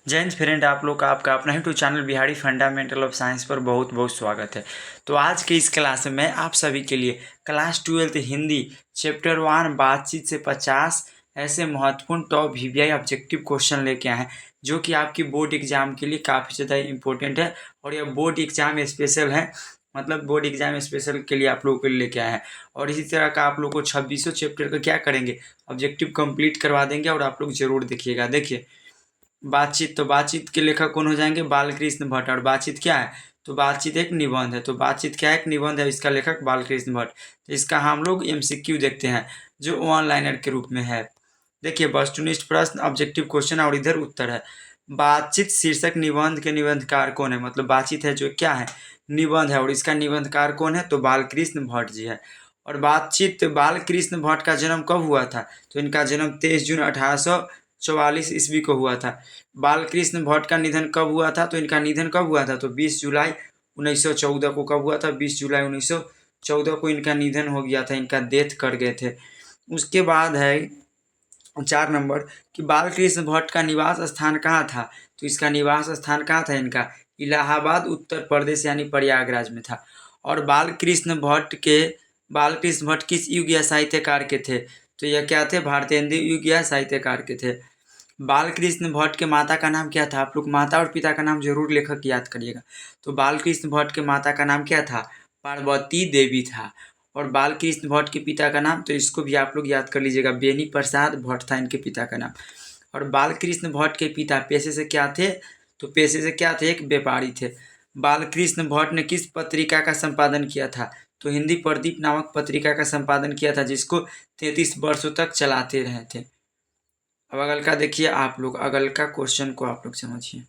जय हिंद फ्रेंड, आप लोग का आपका अपना YouTube channel Bihari fundamental of science पर बहुत बहुत स्वागत है। तो आज के इस क्लास में मैं आप सभी के लिए क्लास 12 हिंदी चैप्टर 1 बातचीत से 50 ऐसे महत्वपूर्ण टॉप वीवीआई ऑब्जेक्टिव क्वेश्चन लेके आए हैं जो कि आपकी बोर्ड एग्जाम के लिए काफ़ी ज़्यादा इंपॉर्टेंट है। और यह बोर्ड एग्जाम स्पेशल है, मतलब बोर्ड एग्जाम स्पेशल के लिए आप लोगों को लेके आए हैं। और इसी तरह का आप लोग को 2600 चैप्टर का क्या करेंगे, ऑब्जेक्टिव कंप्लीट करवा देंगे। और आप लोग जरूर देखिएगा। देखिए, बातचीत, तो बातचीत के लेखक कौन हो जाएंगे? बालकृष्ण भट्ट। और बातचीत क्या है? तो बातचीत एक निबंध है। तो बातचीत क्या है? एक निबंध है। इसका लेखक बालकृष्ण भट्ट। तो इसका हम लोग एमसीक्यू देखते हैं जो वन लाइनर के रूप में है। देखिए, वस्तुनिष्ठ प्रश्न, ऑब्जेक्टिव क्वेश्चन और इधर उत्तर है। बातचीत शीर्षक निबंध के निबंधकार कौन है? मतलब बातचीत है जो क्या है? निबंध है। और इसका निबंधकार कौन है? तो बालकृष्ण भट्ट जी है। और बातचीत बालकृष्ण भट्ट का जन्म कब हुआ था? तो इनका जन्म 23 जून 1844 ईस्वी को हुआ था। बालकृष्ण भट्ट का निधन कब हुआ था? तो इनका निधन कब हुआ था? तो 20 जुलाई 1914 को। कब हुआ था? 20 जुलाई 1914 को इनका निधन हो गया था, इनका डेथ कर गए थे। उसके बाद है 4 नंबर कि बालकृष्ण भट्ट का निवास स्थान कहाँ था? तो इसका निवास स्थान कहाँ था इनका? इलाहाबाद उत्तर प्रदेश यानी प्रयागराज में था। और बालकृष्ण भट्ट किस युग या साहित्यकार के थे? तो यह क्या थे? भारतेंदु युग या साहित्यकार के थे। बालकृष्ण भट्ट के माता का नाम क्या था? आप लोग माता और पिता का नाम जरूर लेखक याद करिएगा। तो बालकृष्ण भट्ट के माता का नाम क्या था? पार्वती देवी था। और बालकृष्ण भट्ट के पिता का नाम, तो इसको भी आप लोग याद कर लीजिएगा, बेनी प्रसाद भट्ट था इनके पिता का नाम। और बालकृष्ण भट्ट के पिता पेशे से क्या थे? तो पेशे से क्या थे? एक व्यापारी थे। बालकृष्ण भट्ट ने किस पत्रिका का संपादन किया था? तो हिंदी प्रदीप नामक पत्रिका का संपादन किया था, जिसको 33 वर्षों तक चलाते रहे थे। अब अगल का देखिए, आप लोग अगल का क्वेश्चन को आप लोग समझिए।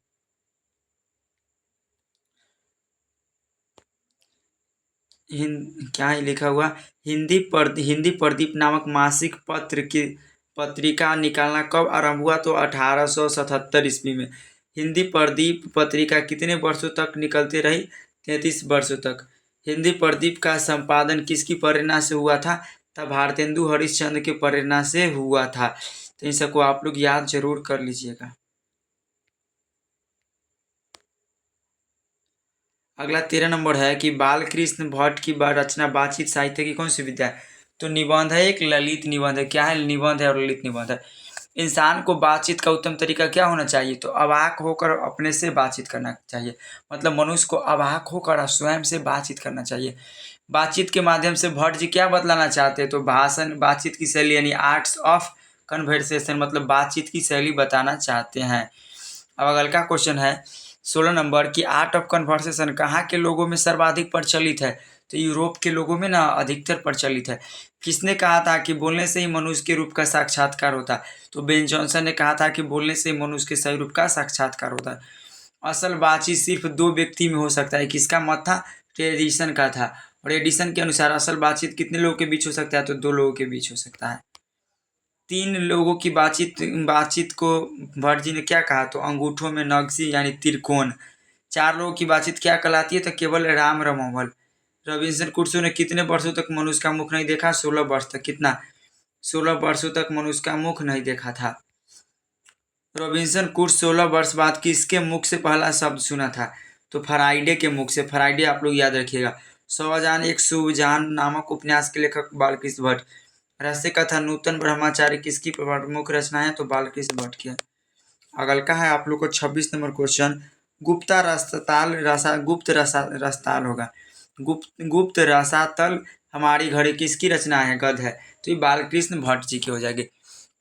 क्या ही लिखा हुआ? हिंदी प्रदीप नामक मासिक पत्र की पत्रिका निकालना कब आरंभ हुआ? तो 1877 ईस्वी में। हिंदी प्रदीप पत्रिका कितने वर्षों तक निकलती रही? 33 वर्षों तक। हिंदी प्रदीप का संपादन किसकी प्रेरणा से हुआ था? तब भारतेंदु हरिश्चंद्र की प्रेरणा से हुआ था। तो इन सबको आप लोग याद जरूर कर लीजिएगा। अगला 13 नंबर है कि बालकृष्ण भट्ट की रचना बातचीत साहित्य की कौन सी विधा है? तो निबंध है, एक ललित निबंध है। क्या है? निबंध है और ललित निबंध है। इंसान को बातचीत का उत्तम तरीका क्या होना चाहिए? तो अवाक होकर अपने से बातचीत करना चाहिए। मतलब मनुष्य को अवाक होकर स्वयं से बातचीत करना चाहिए। बातचीत के माध्यम से भट्ट जी क्या बतलाना चाहते हैं? तो भाषण, बातचीत की शैली यानी आर्ट्स ऑफ कन्वर्सेशन, मतलब बातचीत की शैली बताना चाहते हैं। अब अगला का क्वेश्चन है 16 नंबर की आर्ट ऑफ कन्वर्सेशन कहाँ के लोगों में सर्वाधिक प्रचलित है? तो यूरोप के लोगों में ना अधिकतर प्रचलित है। किसने कहा था कि बोलने से ही मनुष्य के रूप का साक्षात्कार होता है? तो बेन जॉनसन ने कहा था कि बोलने से मनुष्य के सही रूप का साक्षात्कार होता है। असल बातचीत सिर्फ 2 व्यक्ति में हो सकता है। किसका मत था? तो एडिसन का था। और एडिसन के अनुसार असल बातचीत कितने लोगों के बीच हो सकता है? तो 2 लोगों के बीच हो सकता है। 3 लोगों की बातचीत को भट्ट जी ने क्या कहा? तो अंगूठों में नक्शी यानी त्रिकोण। 4 लोगों की बातचीत क्या कहलाती है? तो केवल राम रमोवल। रॉबिन्सन क्रूसो ने कितने वर्षों तक मनुष्य का मुख नहीं देखा? 16 वर्ष तक। कितना? 16 वर्षों तक मनुष्य का मुख नहीं देखा था। रॉबिन्सन क्रूसो 16 वर्ष बाद किसके मुख से पहला शब्द सुना था? तो फ्राइडे के मुख से। फ्राइडे आप लोग याद रखिएगा। सौजान एक शुभजान नामक उपन्यास के लेखक बालकृष्ण भट्ट। रहस्य कथा नूतन ब्रह्मचारी किसकी प्रमुख रचना है? तो बालकृष्ण भट्ट की है। अगल का है आप लोग को 26 नंबर क्वेश्चन, गुप्त रसाताल होगा। गुप्त रसातल हमारी घड़ी किसकी रचना है? गद्य है। तो ये बालकृष्ण भट्ट जी की हो जाएगी।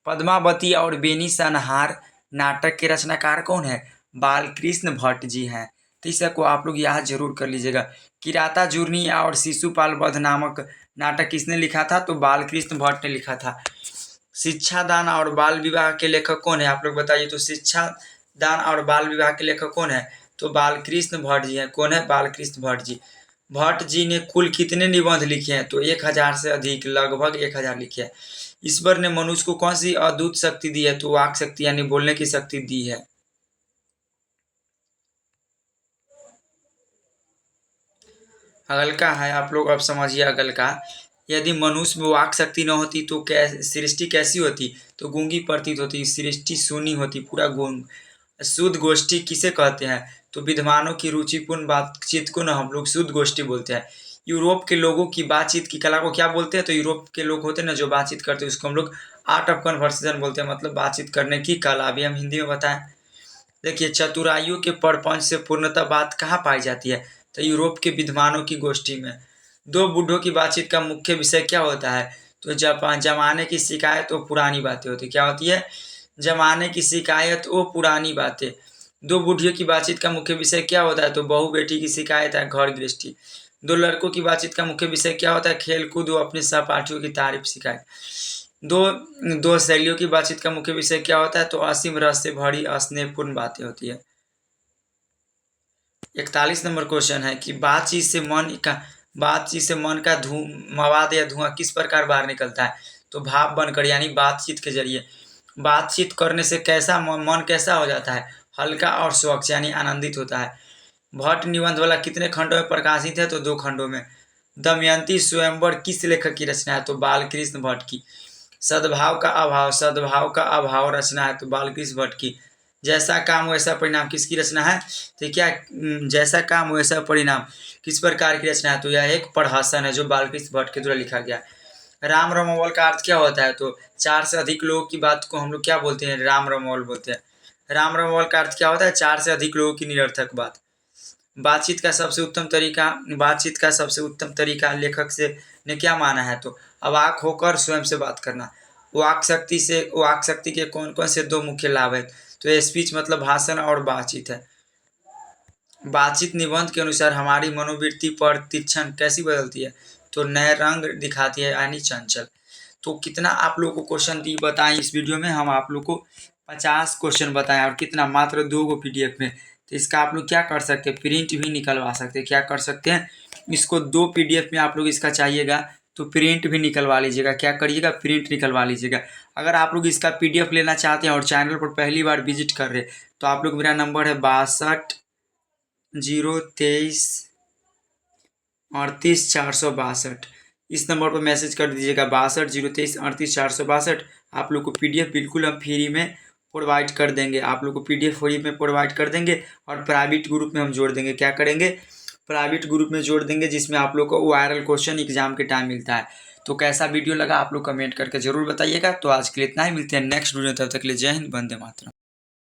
पद्मावती और बेनी सनहार नाटक के रचनाकार कौन है? बालकृष्ण भट्ट जी हैं। तो इस को आप लोग याद जरूर कर लीजिएगा। किराता जूर्नी और शिशुपाल वध नामक नाटक किसने लिखा था? तो बालकृष्ण भट्ट ने लिखा था। शिक्षा दान और बाल विवाह के लेखक कौन है? आप लोग बताइए। तो शिक्षा दान और बाल विवाह के लेखक कौन है? तो बालकृष्ण भट्ट जी हैं। कौन है? बालकृष्ण भट्ट जी। भट्ट जी ने कुल कितने निबंध लिखे हैं? तो 1000 से अधिक, लगभग 1000 लिखे हैं। ईश्वर ने मनुष्य को कौन सी अद्भुत शक्ति दी है? तो वाक शक्ति यानी बोलने की शक्ति दी है। अगल का है आप लोग अब समझिए। अगल का, यदि मनुष्य में वाक शक्ति न होती तो सृष्टि कैसी होती? तो गूंगी प्रतीत होती, सृष्टि सुनी होती, पूरा गूंग। शुद्ध गोष्ठी किसे कहते हैं? तो विद्वानों की रुचिपूर्ण बातचीत को ना हम लोग शुद्ध गोष्ठी बोलते हैं। यूरोप के लोगों की बातचीत की कला को क्या बोलते हैं? तो यूरोप के लोग होते हैं ना जो बातचीत करते हैं उसको हम लोग आर्ट ऑफ कन्वर्सेशन बोलते हैं, मतलब बातचीत करने की कला। अभी हम हिंदी में बताएं। देखिए, चतुराइयों के प्रपंच से पूर्णतः बात कहाँ पाई जाती है? तो यूरोप के विद्वानों की गोष्ठी में। दो बूढ़ों की बातचीत का मुख्य विषय क्या होता है? तो जमाने की शिकायत वो पुरानी बातें होती, क्या होती है? जमाने की शिकायत वो पुरानी बातें। दो बूढ़ियों की बातचीत का मुख्य विषय क्या होता है? तो बहू बेटी की शिकायत है, घर गृहस्थी। दो लड़कों की बातचीत का मुख्य विषय क्या होता है? खेल कूद, वो अपने सहपाठियों की तारीफ शिकायत। दो दो शैलियों की बातचीत का मुख्य विषय क्या होता है? तो असीम रस से भरी स्नेहपूर्ण बातें होती है। 41 नंबर क्वेश्चन है कि बातचीत से मन का मवाद या धुआं किस प्रकार बाहर निकलता है? तो भाप बनकर, यानी बातचीत के जरिए। बातचीत करने से कैसा मन कैसा हो जाता है? हल्का और स्वच्छ, यानी आनंदित होता है। भट्ट निबंध वाला कितने खंडों में प्रकाशित है? तो 2 खंडों में। दमयंती स्वयंवर किस लेखक की रचना है? तो बालकृष्ण भट्ट की। सद्भाव का अभाव रचना है, तो बालकृष्ण भट्ट की। जैसा काम वैसा परिणाम किसकी रचना है? तो क्या जैसा काम वैसा परिणाम किस प्रकार की रचना है? तो यह एक प्रहसन है जो बालकृष्ण भट्ट के द्वारा लिखा गया। राम रमोवल का अर्थ क्या होता है? तो 4 से अधिक लोगों की बात को हम लोग क्या बोलते हैं? राम रमोवल बोलते हैं। राम रमोवल का अर्थ क्या होता है? 4 से अधिक लोगों की निरर्थक बात। बातचीत का सबसे उत्तम तरीका लेखक से ने क्या माना है? तो अवाक होकर स्वयं से बात करना। वाक शक्ति के कौन कौन से 2 मुख्य लाभ है? तो स्पीच मतलब भाषण और बातचीत है। बातचीत निबंध के अनुसार हमारी मनोवृत्ति पर तीक्ष्ण कैसी बदलती है? तो नए रंग दिखाती है, यानी चंचल। तो कितना आप लोगों को क्वेश्चन दी बताएं इस वीडियो में, हम आप लोग को 50 क्वेश्चन बताएं और कितना, मात्र 2 गो पीडीएफ में। तो इसका आप लोग क्या कर सकते हैं? प्रिंट भी निकलवा सकते हैं। क्या कर सकते हैं? इसको 2 पीडीएफ में आप लोग इसका चाहिएगा तो प्रिंट भी निकलवा लीजिएगा। क्या करिएगा? प्रिंट निकलवा लीजिएगा। अगर आप लोग इसका पीडीएफ लेना चाहते हैं और चैनल पर पहली बार विजिट कर रहे हैं तो आप लोग, मेरा नंबर है 62 023 38 462। इस नंबर पर मैसेज कर दीजिएगा 62 023 38 462। आप लोग को पीडीएफ बिल्कुल हम फ्री में प्रोवाइड कर देंगे। आप लोग को पीडीएफ फ्री में प्रोवाइड कर देंगे और प्राइवेट ग्रुप में हम जोड़ देंगे। क्या करेंगे? प्राइवेट ग्रुप में जोड़ देंगे जिसमें आप लोग को वायरल क्वेश्चन एग्जाम के टाइम मिलता है। तो कैसा वीडियो लगा आप लोग कमेंट करके जरूर बताइएगा। तो आज के लिए इतना ही, मिलते हैं नेक्स्ट वीडियो, तब तक के लिए जय हिंद, वंदे मातरम।